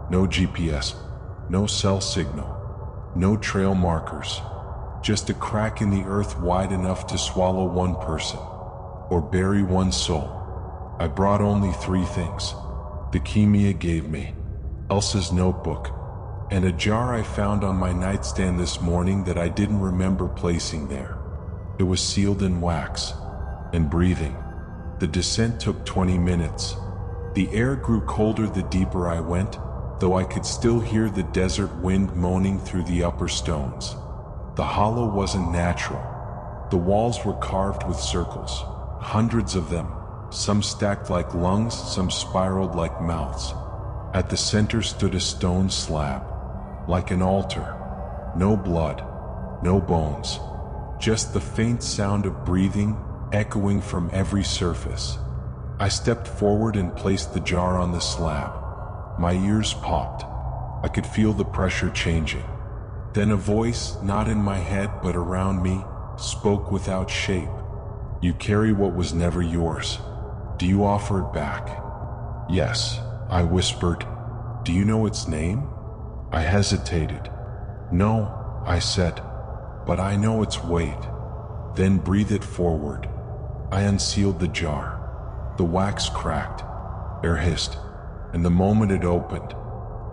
no GPS, no cell signal, no trail markers, just a crack in the earth wide enough to swallow one person, or bury one soul. I brought only 3 things: the key Mia gave me, Elsa's notebook, and a jar I found on my nightstand this morning that I didn't remember placing there. It was sealed in wax, and breathing. The descent took 20 minutes. The air grew colder the deeper I went, though I could still hear the desert wind moaning through the upper stones. The hollow wasn't natural. The walls were carved with circles, hundreds of them, some stacked like lungs, some spiraled like mouths. At the center stood a stone slab, like an altar. No blood, no bones, just the faint sound of breathing echoing from every surface. I stepped forward and placed the jar on the slab. My ears popped. I could feel the pressure changing. Then a voice, not in my head but around me, spoke without shape. "You carry what was never yours. Do you offer it back?" "Yes," I whispered. "Do you know its name?" I hesitated. "No," I said, "but I know its weight." "Then breathe it forward." I unsealed the jar. The wax cracked, air hissed, and the moment it opened,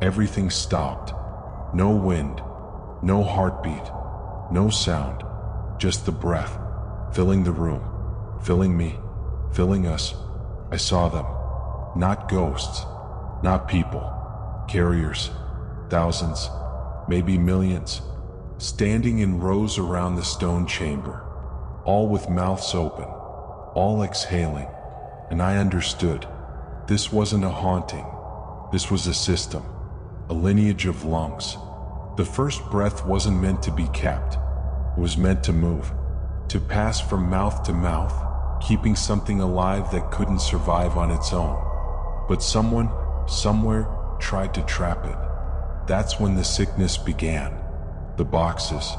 everything stopped. No wind, no heartbeat, no sound, just the breath, filling the room, filling me, filling us. I saw them, not ghosts, not people, carriers, thousands, maybe millions, standing in rows around the stone chamber, all with mouths open, all exhaling. And I understood. This wasn't a haunting. This was a system, a lineage of lungs. The first breath wasn't meant to be kept. It was meant to move, to pass from mouth to mouth, keeping something alive that couldn't survive on its own. But someone, somewhere, tried to trap it. That's when the sickness began. The boxes,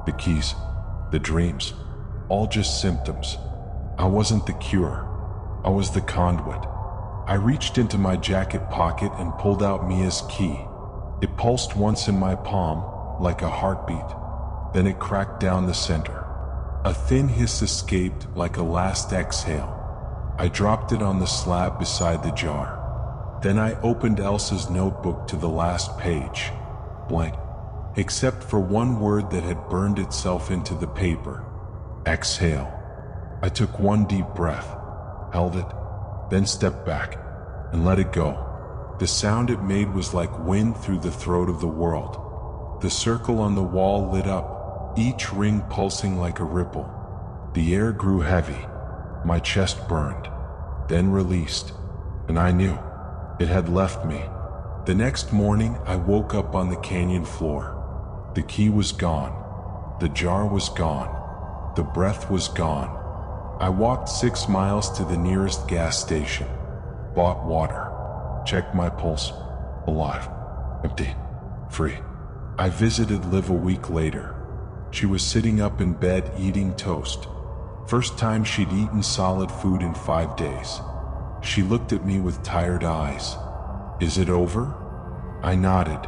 the keys, the dreams, all just symptoms. I wasn't the cure. I was the conduit. I reached into my jacket pocket and pulled out Mia's key. It pulsed once in my palm, like a heartbeat. Then it cracked down the center. A thin hiss escaped like a last exhale. I dropped it on the slab beside the jar. Then I opened Elsa's notebook to the last page, blank, except for one word that had burned itself into the paper. Exhale. I took one deep breath, held it, then stepped back and let it go. The sound it made was like wind through the throat of the world. The circle on the wall lit up, each ring pulsing like a ripple. The air grew heavy. My chest burned, then released, and I knew it had left me. The next morning, I woke up on the canyon floor. The key was gone. The jar was gone. The breath was gone. I walked 6 miles to the nearest gas station, bought water, checked my pulse, alive, empty, free. I visited Liv a week later. She was sitting up in bed eating toast. First time she'd eaten solid food in 5 days. She looked at me with tired eyes. "Is it over?" I nodded.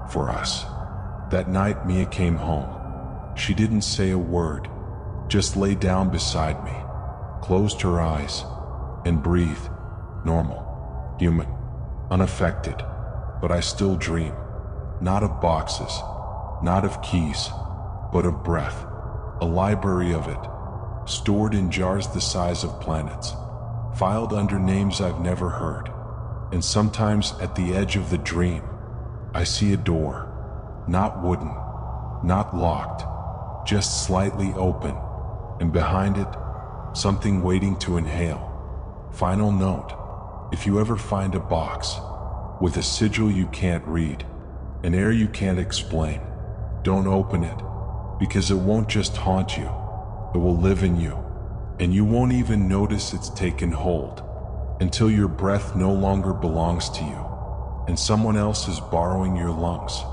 "For us." That night Mia came home. She didn't say a word, just lay down beside me, closed her eyes, and breathed. Normal, human, unaffected. But I still dream. Not of boxes, not of keys, but of breath. A library of it, stored in jars the size of planets, filed under names I've never heard. And sometimes at the edge of the dream, I see a door, not wooden, not locked, just slightly open, and behind it, something waiting to inhale. Final note: if you ever find a box with a sigil you can't read, an air you can't explain, don't open it, because it won't just haunt you, it will live in you, and you won't even notice it's taken hold until your breath no longer belongs to you and someone else is borrowing your lungs.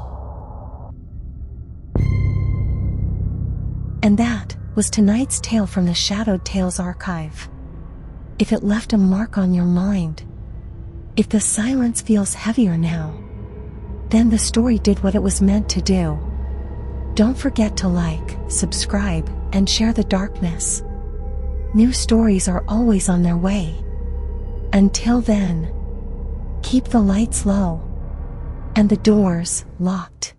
And that was tonight's tale from the Shadowed Tales archive. If it left a mark on your mind, if the silence feels heavier now, then the story did what it was meant to do. Don't forget to like, subscribe, and share the darkness. New stories are always on their way. Until then, keep the lights low and the doors locked.